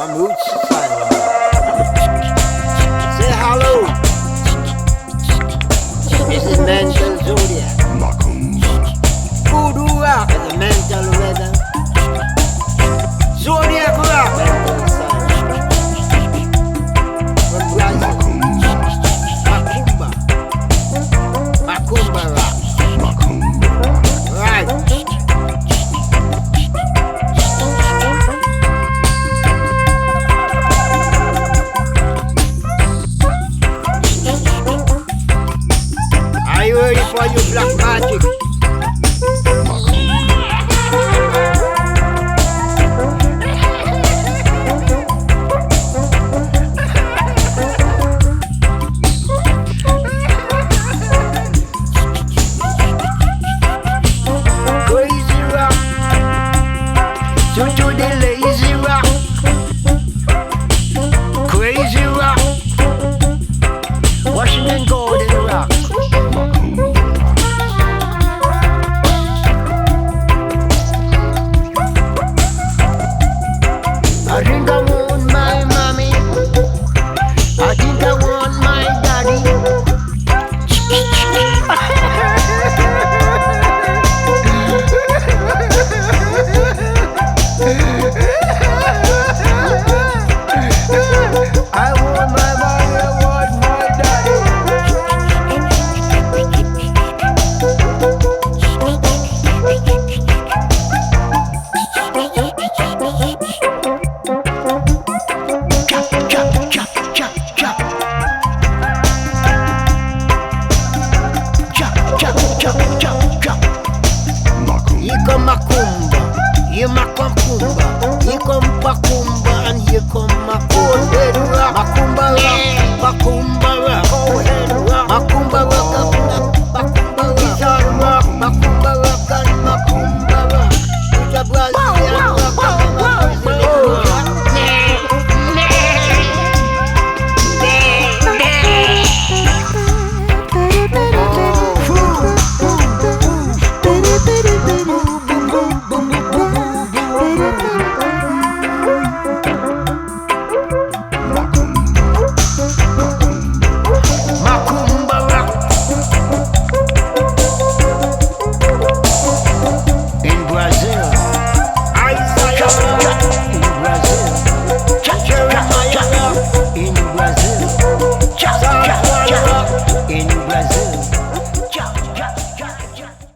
From roots to silence. Say hello. This is mental zodiac. Makumba. Voodoo rock is a mental weather. Zodiac rock. Mental sign. From Brazil. Makumba. Makumba rock. Makumba. Right. Are you ready for your black magic? Crazy rock, to the lazy rock. Crazy rock, Washington golden rock. I think I want my mommy. I think I want my daddy. I want my mommy, I want my daddy. Chop, chop, chop, chop, chop. Chop, chop, chop, chop, chop. Here come Makumba, here Makumba, here come Makumba, and here come Makumba.